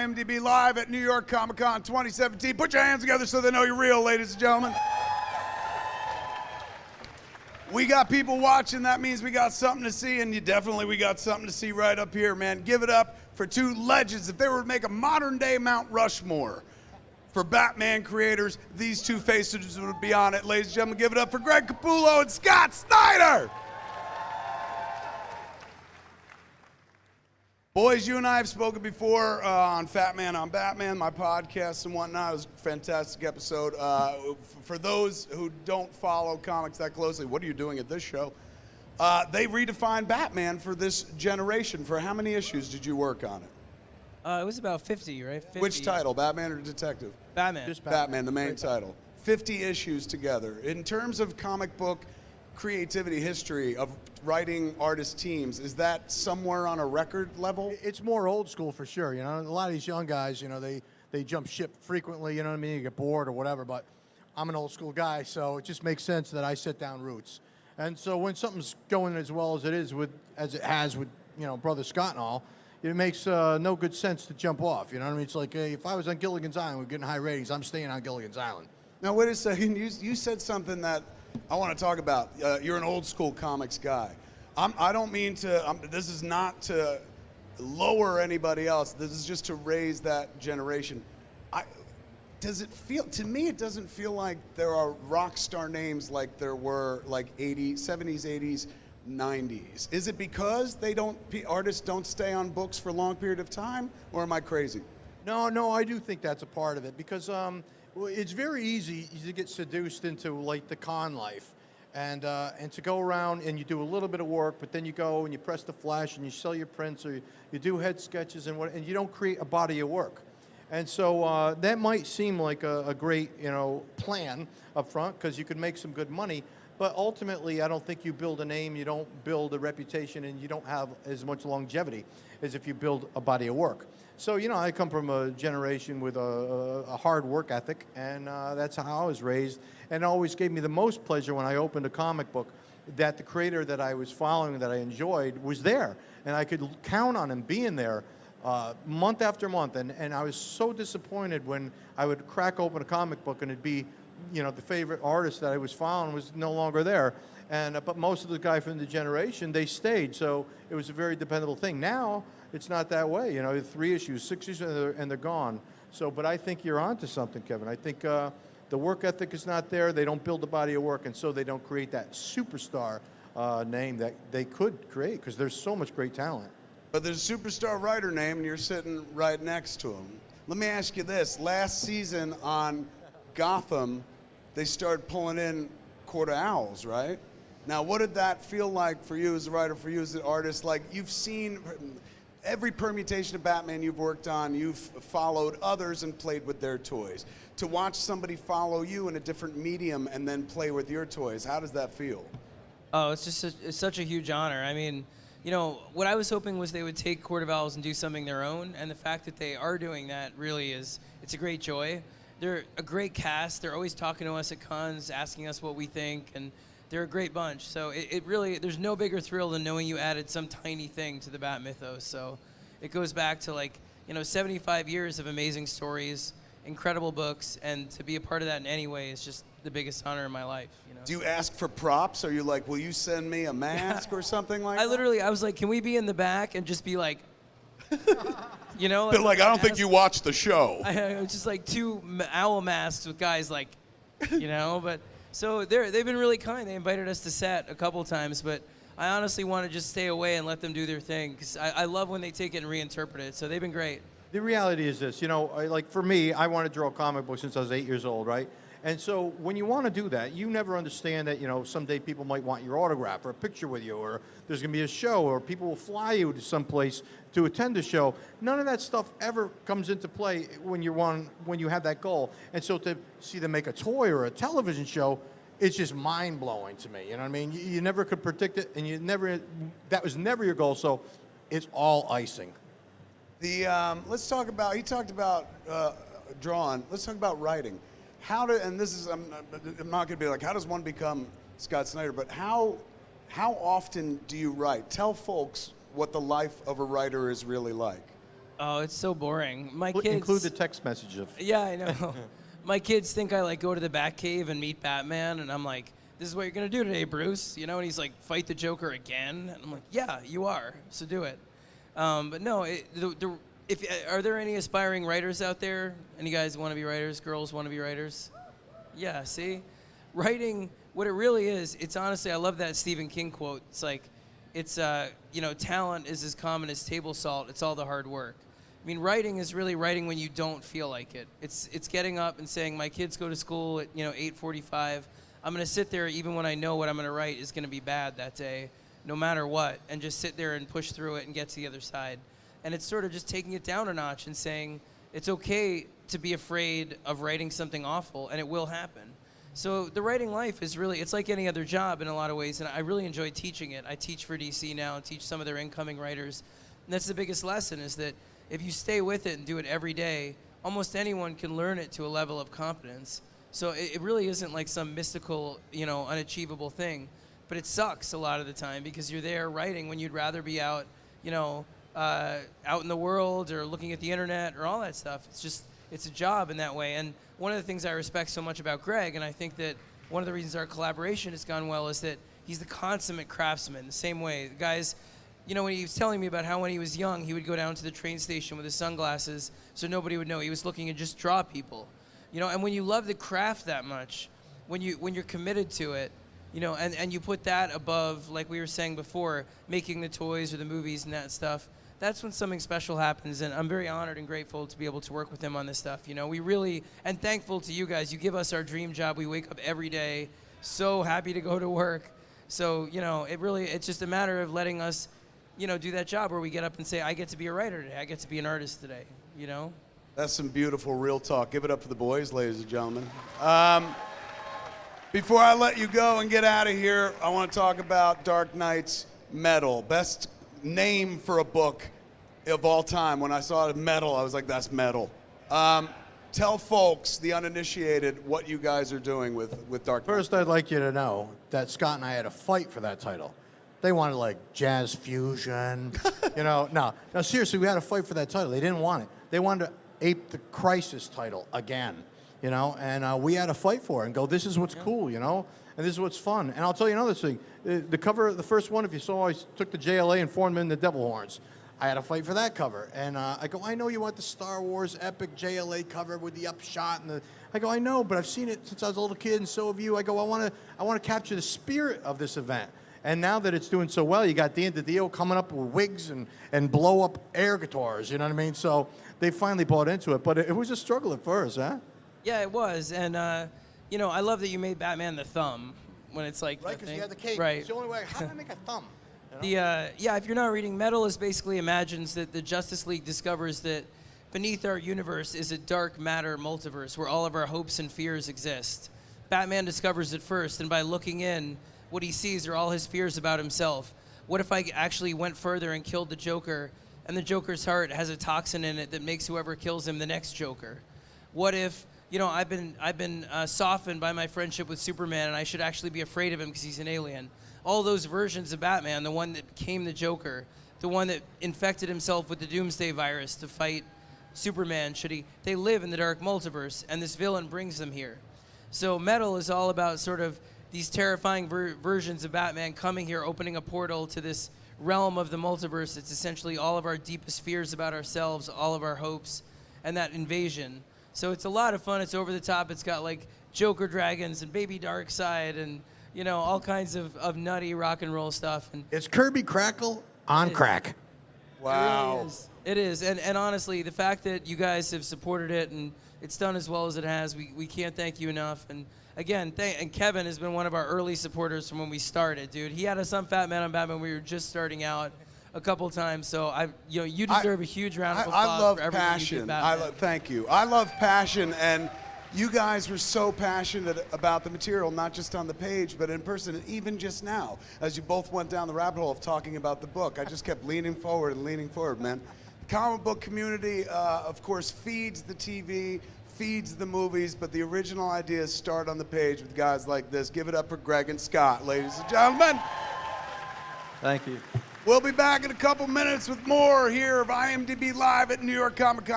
IMDb Live at New York Comic Con 2017. Put your hands together so they know you're real, ladies and gentlemen. We got people watching. That means we got something to see, and we got something to see right up here, man. Give it up for two legends. If they were to make a modern-day Mount Rushmore for Batman creators, these two faces would be on it. Ladies and gentlemen, give it up for Greg Capullo and Scott Snyder. Boys, you and I have spoken before on Fat Man on Batman, my podcast and whatnot. It was a fantastic episode. For those who don't follow comics that closely, what are you doing at this show? They redefined Batman for this generation. For how many issues did you work on it? It was about 50, right? 50. Which title, Batman or Detective? Batman. Just Batman, the main title. 50 issues together. In terms of comic book creativity history of writing artist teams, is that somewhere on a record level? It's more old school for sure. You know, a lot of these young guys, you know, they jump ship frequently. You know what I mean? You get bored or whatever. But I'm an old school guy, so it just makes sense that I set down roots. And so when something's going as well as it has with you know Brother Scott and all, it makes no good sense to jump off. You know what I mean? It's like if I was on Gilligan's Island, we're getting high ratings. I'm staying on Gilligan's Island. Now wait a second. You said something that I want to talk about. You're an old school comics guy. I don't mean to, this is not to lower anybody else. This is just to raise that generation. Does it feel, to me it doesn't feel like there are rock star names like there were like 70s, 80s, 90s. Is it because artists don't stay on books for a long period of time, or am I crazy? No, I do think that's a part of it because it's very easy to get seduced into like the con life, and to go around and you do a little bit of work, but then you go and you press the flash and you sell your prints or you do head sketches and you don't create a body of work, and so that might seem like a great plan up front because you could make some good money, but ultimately I don't think you build a name, you don't build a reputation, and you don't have as much longevity as if you build a body of work. So, I come from a generation with a hard work ethic, and that's how I was raised. And it always gave me the most pleasure when I opened a comic book that the creator that I was following, that I enjoyed, was there. And I could count on him being there month after month. And I was so disappointed when I would crack open a comic book and it'd be, the favorite artist that I was following was no longer there. But most of the guys from the generation, they stayed. So it was a very dependable thing. Now, it's not that way. 3 issues, 6 issues, and they're gone. So, but I think you're onto something, Kevin. I think the work ethic is not there. They don't build a body of work, and so they don't create that superstar name that they could create because there's so much great talent. But there's a superstar writer name, and you're sitting right next to him. Let me ask you this. Last season on Gotham, they started pulling in Court of Owls, right? Now, what did that feel like for you as a writer, for you as an artist? Like, you've seen every permutation of Batman you've worked on, you've followed others and played with their toys. To watch somebody follow you in a different medium and then play with your toys, how does that feel? Oh, it's just it's such a huge honor. I mean, what I was hoping was they would take Court of Owls and do something their own, and the fact that they are doing that really it's a great joy. They're a great cast. They're always talking to us at cons, asking us what we think, and they're a great bunch. So it really, there's no bigger thrill than knowing you added some tiny thing to the Bat mythos. So it goes back to 75 years of amazing stories, incredible books, and to be a part of that in any way is just the biggest honor in my life. Do you ask for props? Are you like, will you send me a mask or something like that? I was like, can we be in the back and just be like, But I don't think you watched the show. It's just like 2 owl masks with guys but. So they've been really kind. They invited us to set a couple times, but I honestly want to just stay away and let them do their thing because I love when they take it and reinterpret it. So they've been great. The reality is this, like for me, I want to draw comic books since I was 8 years old, right? And so when you want to do that, you never understand that, someday people might want your autograph or a picture with you, or there's going to be a show, or people will fly you to someplace to attend a show. None of that stuff ever comes into play when you have that goal. And so to see them make a toy or a television show, it's just mind-blowing to me. You know what I mean? You never could predict it, and that was never your goal, so it's all icing. Let's talk about, he talked about drawing. Let's talk about writing. I'm not going to be like, how does one become Scott Snyder, but how often do you write? Tell folks what the life of a writer is really like. Oh, it's so boring. My kids Include the text message of. Yeah, I know. My kids think I like go to the Batcave and meet Batman, and I'm like, "This is what you're gonna do today, Bruce." You know, and he's like, "Fight the Joker again?" And I'm like, "Yeah, you are. So do it." But no, are there any aspiring writers out there? Any guys want to be writers? Girls want to be writers? Yeah. See, writing. What it really is, it's honestly, I love that Stephen King quote. It's like, it's talent is as common as table salt. It's all the hard work. I mean, writing is really writing when you don't feel like it. It's getting up and saying, my kids go to school at 8:45. I'm gonna sit there even when I know what I'm gonna write is gonna be bad that day, no matter what, and just sit there and push through it and get to the other side. And it's sort of just taking it down a notch and saying it's okay to be afraid of writing something awful, and it will happen. So the writing life is really, it's like any other job in a lot of ways, and I really enjoy teaching it. I teach for DC now and teach some of their incoming writers. And that's the biggest lesson, is that if you stay with it and do it every day, almost anyone can learn it to a level of competence. So it really isn't like some mystical, unachievable thing. But it sucks a lot of the time because you're there writing when you'd rather be out, out in the world or looking at the internet or all that stuff. It's a job in that way. And one of the things I respect so much about Greg, and I think that one of the reasons our collaboration has gone well, is that he's the consummate craftsman, the same way. The guys, when he was telling me about how when he was young, he would go down to the train station with his sunglasses so nobody would know he was looking and just draw people. And when you love the craft that much, when you're committed to it, and you put that above, like we were saying before, making the toys or the movies and that stuff, that's when something special happens. And I'm very honored and grateful to be able to work with him on this stuff. We really, and thankful to you guys. You give us our dream job. We wake up every day so happy to go to work. So, it's just a matter of letting us, do that job where we get up and say, I get to be a writer today. I get to be an artist today, That's some beautiful real talk. Give it up for the boys, ladies and gentlemen. Before I let you go and get out of here, I want to talk about Dark Knight's Metal. Best name for a book of all time. When I saw it, Metal, I was like, that's metal. Tell folks, the uninitiated, what you guys are doing with Dark Knight. First, I'd like you to know that Scott and I had a fight for that title. They wanted like jazz fusion, No, seriously, we had a fight for that title. They didn't want it. They wanted to ape the Crisis title again, and we had a fight for it and go, this is what's cool, and this is what's fun. And I'll tell you another thing. The cover, the first one, if you saw, I took the JLA and formed them in the Devil Horns. I had a fight for that cover. And I go, I know you want the Star Wars epic JLA cover with the upshot. I go, I know, but I've seen it since I was a little kid, and so have you. I go, I want to capture the spirit of this event. And now that it's doing so well, you got Dean DiDio coming up with wigs and blow up air guitars, you know what I mean? So they finally bought into it, but it was a struggle at first, huh? Yeah, it was. And, I love that you made Batman the thumb when it's like, right, because you had the cape. Right. It's the only way. How do I make a thumb? If you're not reading, Metal is basically imagines that the Justice League discovers that beneath our universe is a dark matter multiverse where all of our hopes and fears exist. Batman discovers it first, and by looking in, what he sees are all his fears about himself. What if I actually went further and killed the Joker, and the Joker's heart has a toxin in it that makes whoever kills him the next Joker? What if, I've been softened by my friendship with Superman, and I should actually be afraid of him because he's an alien? All those versions of Batman, the one that became the Joker, the one that infected himself with the Doomsday virus to fight Superman, they live in the dark multiverse, and this villain brings them here. So Metal is all about sort of these terrifying versions of Batman coming here, opening a portal to this realm of the multiverse. It's essentially all of our deepest fears about ourselves, all of our hopes, and that invasion. So it's a lot of fun. It's over the top. It's got like Joker dragons and Baby Darkseid and all kinds of nutty rock and roll stuff. And it's Kirby Crackle on crack. Wow. It is. And honestly, the fact that you guys have supported it and it's done as well as it has, we can't thank you enough. And again, and Kevin has been one of our early supporters from when we started, dude. He had us on Fat Man on Batman. We were just starting out a couple times, so you deserve a huge round of applause. I love for everything passion. you did, Batman. Thank you. I love passion, and you guys were so passionate about the material, not just on the page, but in person. And even just now, as you both went down the rabbit hole of talking about the book, I just kept leaning forward, man. The comic book community, of course, feeds the TV, feeds the movies, but the original ideas start on the page with guys like this. Give it up for Greg and Scott, ladies and gentlemen. Thank you. We'll be back in a couple minutes with more here of IMDb Live at New York Comic Con.